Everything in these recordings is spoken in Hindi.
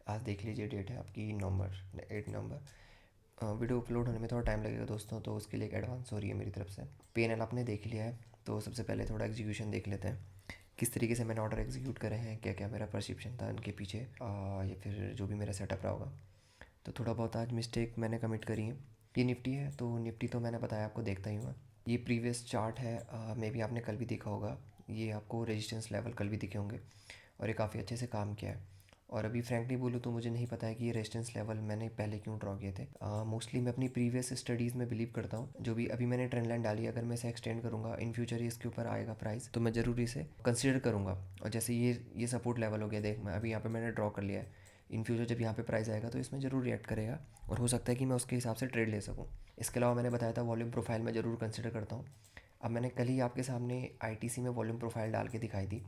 आज देख लीजिए, डेट है आपकी नवंबर 8 नवंबर। वीडियो अपलोड होने में थोड़ा टाइम लगेगा दोस्तों, तो उसके लिए एक एडवांस सॉरी है मेरी तरफ से। PNL आपने देख लिया है, तो सबसे पहले थोड़ा एग्जीक्यूशन देख लेते हैं, किस तरीके से मैंने ऑर्डर एग्जीक्यूट करे हैं, क्या क्या मेरा परसेप्शन था उनके पीछे, या फिर जो भी मेरा सेटअप रहा होगा। तो थोड़ा बहुत आज मिस्टेक मैंने कमिट करी है। ये निफ्टी है, तो निफ्टी तो मैंने बताया आपको, देखता ही हूँ। ये प्रीवियस चार्ट है, मे बी आपने कल भी देखा होगा। ये आपको रेजिस्टेंस लेवल कल भी दिखे होंगे, और ये काफ़ी अच्छे से काम किया है। और अभी फ्रैंकली बोलूँ तो मुझे नहीं पता है कि ये रेजिस्टेंस लेवल मैंने पहले क्यों ड्रॉ किए थे। मोस्टली मैं अपनी प्रीवियस स्टडीज़ में बिलीव करता हूँ। जो भी अभी मैंने ट्रेंड लाइन डाली, अगर मैं इसे एक्सटेंड करूँगा इन फ्यूचर, ये इसके ऊपर आएगा प्राइस, तो मैं ज़रूर इसे कंसिडर करूँगा। और जैसे ये सपोर्ट लेवल हो गया, देख मैं अभी यहाँ पे मैंने ड्रॉ कर लिया है। इन फ्यूचर जब यहाँ पे प्राइस आएगा तो इसमें ज़रूर रिएक्ट करेगा, और हो सकता है कि मैं उसके हिसाब से ट्रेड ले सकूँ। इसके अलावा मैंने बताया था वॉल्यूम प्रोफाइल मैं ज़रूर कंसिडर करता हूँ। अब मैंने कल ही आपके सामने ITC में वॉल्यूम प्रोफाइल डाल के दिखाई थी।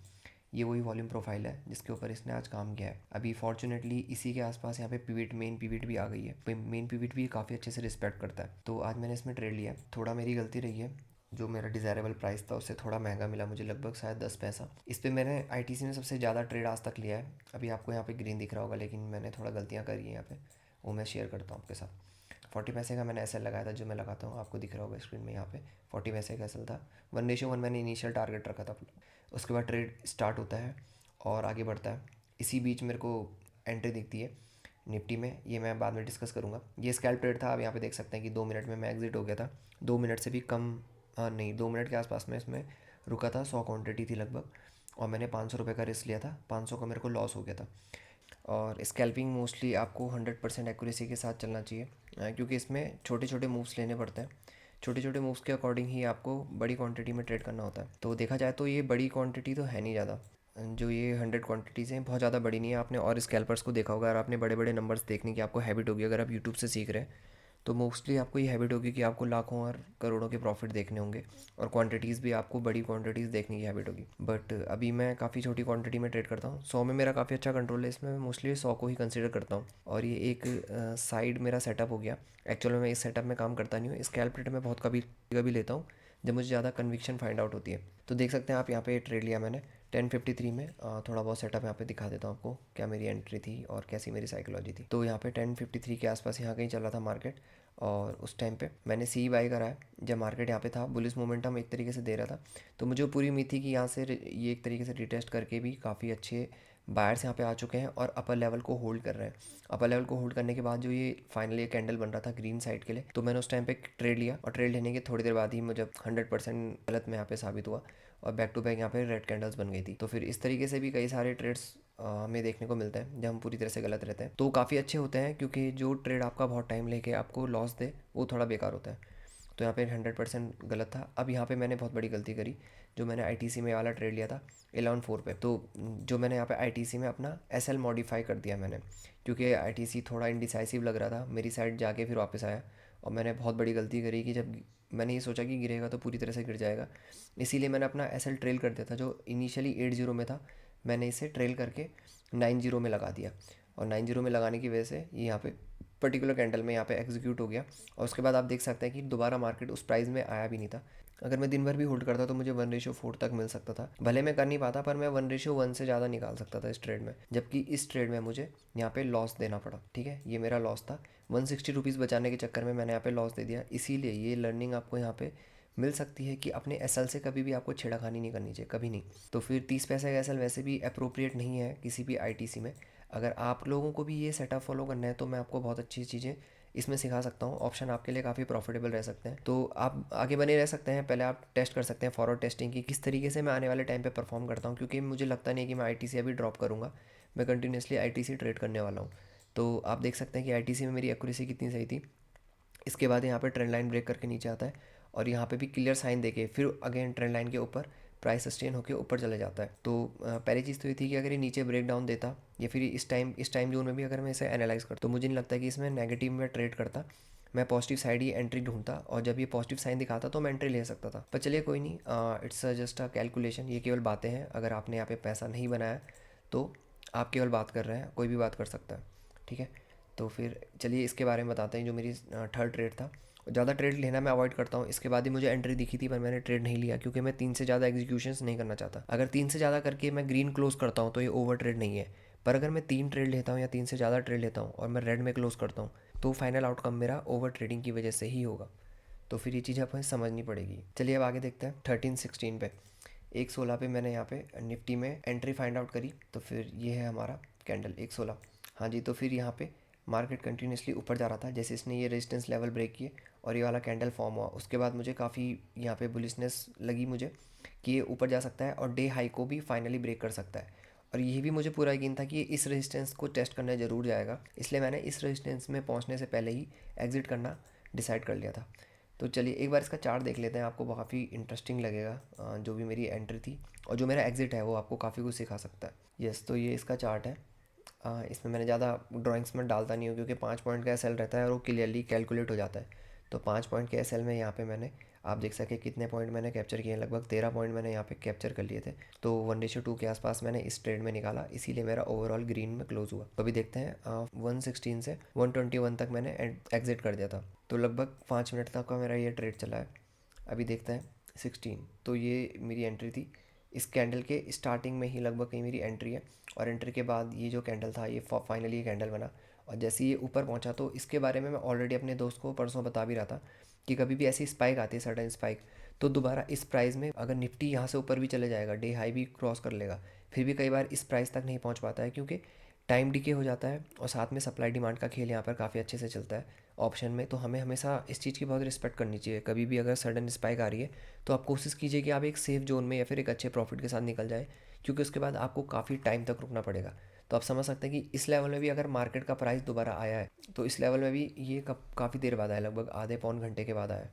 ये वही वॉल्यूम प्रोफाइल है जिसके ऊपर इसने आज काम किया है। अभी फॉर्चुनेटली इसी के आसपास यहाँ पे पिविट, मेन पिविट भी आ गई है। मेन पिविट भी काफ़ी अच्छे से रिस्पेक्ट करता है, तो आज मैंने इसमें ट्रेड लिया। थोड़ा मेरी गलती रही है, जो मेरा डिज़ायरेबल प्राइस था उससे थोड़ा महंगा मिला मुझे, लगभग शायद 10 पैसा। इस पे मैंने ITC में सबसे ज़्यादा ट्रेड आज तक लिया है। अभी आपको यहाँ पे ग्रीन दिख रहा होगा, लेकिन मैंने थोड़ा गलतियाँ करी हैं यहाँ पे, वो मैं शेयर करता हूँ आपके साथ। 40 पैसे का मैंने SL लगाया था, जो मैं लगाता हूँ, आपको दिख रहा होगा स्क्रीन में। यहाँ पे 40 पैसे का SL था। 1:1 मैंने इनिशियल टारगेट रखा था। उसके बाद ट्रेड स्टार्ट होता है और आगे बढ़ता है। इसी बीच मेरे को एंट्री दिखती है निफ्टी में, ये मैं बाद में डिस्कस करूँगा। ये स्कैल्प ट्रेड था। आप यहाँ पे देख सकते हैं कि 2 मिनट में मैं एग्जिट हो गया था। 2 मिनट से भी कम, हाँ नहीं, 2 मिनट के आसपास में इसमें रुका था। 100 क्वांटिटी थी लगभग, और मैंने 500 रुपये का रिस्क लिया था। 500 का मेरे को लॉस हो गया था। और स्कैल्पिंग मोस्टली आपको 100% एक्यूरेसी के साथ चलना चाहिए, क्योंकि इसमें छोटे छोटे मूव्स लेने पड़ते हैं। छोटे छोटे मूव्स के अकॉर्डिंग ही आपको बड़ी क्वांटिटी में ट्रेड करना होता है। तो देखा जाए तो ये बड़ी क्वांटिटी तो है नहीं ज़्यादा, जो ये 100 क्वांटिटीज़ हैं बहुत ज़्यादा बड़ी नहीं है। आपने और स्कैल्पर्स को देखा होगा, और आपने बड़े बड़े नंबर्स देखने की आपको हैबिट होगी अगर आप यूट्यूब से सीख रहे हैं, तो मोस्टली आपको ये हैबिट होगी कि आपको लाखों और करोड़ों के प्रॉफिट देखने होंगे, और क्वांटिटीज़ भी आपको बड़ी क्वांटिटीज़ देखने की हैबिट होगी। बट अभी मैं काफ़ी छोटी क्वांटिटी में ट्रेड करता हूँ। 100 में मेरा काफ़ी अच्छा कंट्रोल है, इसमें मैं मोस्टली 100 को ही कंसिडर करता हूँ। और ये एक साइड मेरा सेटअप हो गया। एक्चुअल में मैं इस सेटअप में काम करता नहीं हूँ। स्कैल्प ट्रेड में बहुत कभी कभी लेता हूँ जब मुझे ज़्यादा कन्विक्शन फाइंड आउट होती है। तो देख सकते हैं आप यहाँ पे ट्रेड लिया मैंने 10:53 में। थोड़ा बहुत सेटअप यहाँ पे दिखा देता हूँ आपको, क्या मेरी एंट्री थी और कैसी मेरी साइकोलॉजी थी। तो यहाँ पे 10:53 के आसपास यहाँ कहीं चल रहा था मार्केट, और उस टाइम पे मैंने सी बाई करा है जब मार्केट यहाँ पे था। बुलिश मोमेंटम एक तरीके से दे रहा था, तो मुझे पूरी उम्मीद थी कि यहाँ से ये एक तरीके से रिटेस्ट करके भी काफ़ी अच्छे बायर्स यहाँ पे आ चुके हैं और अपर लेवल को होल्ड कर रहे हैं। अपर लेवल को होल्ड करने के बाद जो ये फाइनली कैंडल बन रहा था ग्रीन साइड के लिए, तो मैंने उस टाइम पे ट्रेड लिया, और ट्रेड लेने के थोड़ी देर बाद ही मुझे 100% गलत में यहाँ पे साबित हुआ, और बैक टू बैक यहाँ पे रेड कैंडल्स बन गई थी। तो फिर इस तरीके से भी कई सारे ट्रेड्स हमें देखने को मिलते हैं जब हम पूरी तरह से गलत रहते हैं, तो काफ़ी अच्छे होते हैं, क्योंकि जो ट्रेड आपका बहुत टाइम लेके आपको लॉस दे वो थोड़ा बेकार होता है। तो यहाँ पे 100% गलत था। अब यहाँ पे मैंने बहुत बड़ी गलती करी, जो मैंने ITC में वाला ट्रेड लिया था 11:04 पे, तो जो मैंने यहाँ पे ITC में अपना SL मॉडिफाई कर दिया मैंने, क्योंकि ITC थोड़ा इंडिसाइसिव लग रहा था मेरी साइड, जाके फिर वापस आया। और मैंने बहुत बड़ी गलती करी कि जब मैंने ये सोचा कि गिरेगा तो पूरी तरह से गिर जाएगा, इसीलिए मैंने अपना SL ट्रेल कर दिया था। जो इनिशियली 80 में था, मैंने इसे ट्रेल करके 90 में लगा दिया, और 90 में लगाने की वजह से ये यहाँ पे पर्टिकुलर कैंडल में यहाँ पे एग्जीक्यूट हो गया। और उसके बाद आप देख सकते हैं कि दोबारा मार्केट उस प्राइस में आया भी नहीं था। अगर मैं दिन भर भी होल्ड करता तो मुझे 1:4 तक मिल सकता था। भले मैं कर नहीं पाता, पर मैं 1:1 से ज़्यादा निकाल सकता था इस ट्रेड में, जबकि इस ट्रेड में मुझे यहाँ पे लॉस देना पड़ा। ठीक है, ये मेरा लॉस था। 160 रुपीज़ बचाने के चक्कर में मैंने यहाँ पे लॉस दे दिया। इसीलिए ये लर्निंग आपको यहाँ पे मिल सकती है कि अपने SL से कभी भी आपको छेड़खानी नहीं करनी चाहिए, कभी नहीं। तो फिर 30 पैसे का SL वैसे भी अप्रोप्रिएट नहीं है किसी भी ITC में। अगर आप लोगों को भी ये सेटअप फॉलो करना है तो मैं आपको बहुत अच्छी चीज़ें इसमें सिखा सकता हूँ। ऑप्शन आपके लिए काफ़ी प्रॉफिटेबल रह सकते हैं, तो आप आगे बने रह सकते हैं। पहले आप टेस्ट कर सकते हैं फॉरवर्ड टेस्टिंग की, किस तरीके से मैं आने वाले टाइम पे परफॉर्म करता हूँ, क्योंकि मुझे लगता नहीं है कि मैं ITC अभी ड्रॉप करूँगा। मैं कंटिन्यूसली ITC ट्रेड करने वाला हूँ। तो आप देख सकते हैं कि ITC में मेरी एक्यूरेसी कितनी सही थी। इसके बाद यहाँ पे ट्रेंड लाइन ब्रेक करके नीचे आता है, और यहाँ पे भी क्लियर साइन देके फिर अगेन ट्रेंड लाइन के ऊपर प्राइस सस्टेन होकर ऊपर चले जाता है। तो पहली चीज़ तो ये थी कि अगर ये नीचे ब्रेक डाउन देता, या फिर इस टाइम जोन में भी अगर मैं इसे एनालाइज करता, तो मुझे नहीं लगता कि इसमें नेगेटिव में ट्रेड करता। मैं पॉजिटिव साइड ही एंट्री ढूंढता, और जब ये पॉजिटिव साइन दिखाता तो मैं एंट्री ले सकता था। पर चलिए कोई नहीं, इट्स जस्ट अ कैलकुलेशन, ये केवल बातें हैं। अगर आपने यहाँ पे पैसा नहीं बनाया तो आप केवल बात कर रहे हैं, कोई भी बात कर सकता है। ठीक है, तो फिर चलिए इसके बारे में बताते हैं। जो मेरी थर्ड ट्रेड था, ज़्यादा ट्रेड लेना मैं अवॉइड करता हूँ। इसके बाद ही मुझे एंट्री दिखी थी, पर मैंने ट्रेड नहीं लिया, क्योंकि मैं 3 से ज़्यादा एग्जीक्यूशंस नहीं करना चाहता। अगर 3 से ज़्यादा करके मैं ग्रीन क्लोज करता हूँ तो ये ओवर ट्रेड नहीं है। पर अगर मैं 3 ट्रेड लेता हूँ या 3 से ज़्यादा ट्रेड लेता हूँ और मैं रेड में क्लोज़ करता हूँ, तो फाइनल आउटकम मेरा ओवर ट्रेडिंग की वजह से ही होगा। तो फिर ये चीज़ आपको समझनी पड़ेगी। चलिए अब आगे देखते हैं 13-16 पे। 1:16 पे मैंने यहाँ पे निफ्टी में एंट्री फाइंड आउट करी, तो फिर ये है हमारा कैंडल 1:16। हाँ जी, तो फिर यहाँ पे मार्केट कंटिन्यूसली ऊपर जा रहा था, जैसे इसने ये रेजिस्टेंस लेवल ब्रेक किए और ये वाला कैंडल फॉर्म हुआ, उसके बाद मुझे काफ़ी यहाँ पे बुलिशनेस लगी मुझे कि ये ऊपर जा सकता है और डे हाई को भी फाइनली ब्रेक कर सकता है। और ये भी मुझे पूरा यकीन था कि ये इस रेजिस्टेंस को टेस्ट करने ज़रूर जाएगा, इसलिए मैंने इस रेजिस्टेंस में पहुँचने से पहले ही एग्ज़िट करना डिसाइड कर लिया था। तो चलिए एक बार इसका चार्ट देख लेते हैं, आपको काफ़ी इंटरेस्टिंग लगेगा। जो भी मेरी एंट्री थी और जो मेरा एग्ज़िट है वो आपको काफ़ी कुछ सिखा सकता है। यस, तो ये इसका चार्ट है। इसमें मैंने ज़्यादा ड्राइंग्स में डालता नहीं हूँ क्योंकि 5 पॉइंट का एसएल रहता है और वो क्लियरली कैलकुलेट हो जाता है। तो 5 पॉइंट के एसएल में यहाँ पे मैंने, आप देख सके कितने पॉइंट मैंने कैप्चर किए हैं, लगभग 13 पॉइंट मैंने यहाँ पे कैप्चर कर लिए थे। तो 1:2 के आसपास मैंने इस ट्रेड में निकाला, इसीलिए मेरा ओवरऑल ग्रीन में क्लोज हुआ। तो अभी देखते हैं 116 से 121 तक मैंने एग्जिट कर दिया था, तो लगभग 5 मिनट तक का मेरा ये ट्रेड चला है। अभी देखते हैं 16, तो ये मेरी एंट्री थी। इस कैंडल के स्टार्टिंग में ही लगभग कहीं मेरी एंट्री है, और एंट्री के बाद ये जो कैंडल था ये फाइनली ये कैंडल बना। और जैसे ये ऊपर पहुंचा, तो इसके बारे में मैं ऑलरेडी अपने दोस्त को परसों बता भी रहा था कि कभी भी ऐसी स्पाइक आती है, सडन स्पाइक, तो दोबारा इस प्राइस में अगर निफ्टी यहाँ से ऊपर भी चले जाएगा, डे हाई भी क्रॉस कर लेगा, फिर भी कई बार इस प्राइस तक नहीं पहुँच पाता है क्योंकि टाइम डिके हो जाता है और साथ में सप्लाई डिमांड का खेल यहाँ पर काफ़ी अच्छे से चलता है ऑप्शन में। तो हमें हमेशा इस चीज़ की बहुत रिस्पेक्ट करनी चाहिए। कभी भी अगर सडन स्पाइक आ रही है तो आप कोशिश कीजिए कि आप एक सेफ जोन में या फिर एक अच्छे प्रॉफिट के साथ निकल जाए, क्योंकि उसके बाद आपको काफ़ी टाइम तक रुकना पड़ेगा। तो आप समझ सकते हैं कि इस लेवल में भी अगर मार्केट का प्राइस दोबारा आया है, तो इस लेवल में भी ये काफ़ी देर बाद आया, लगभग आधे पौन घंटे के बाद आया है।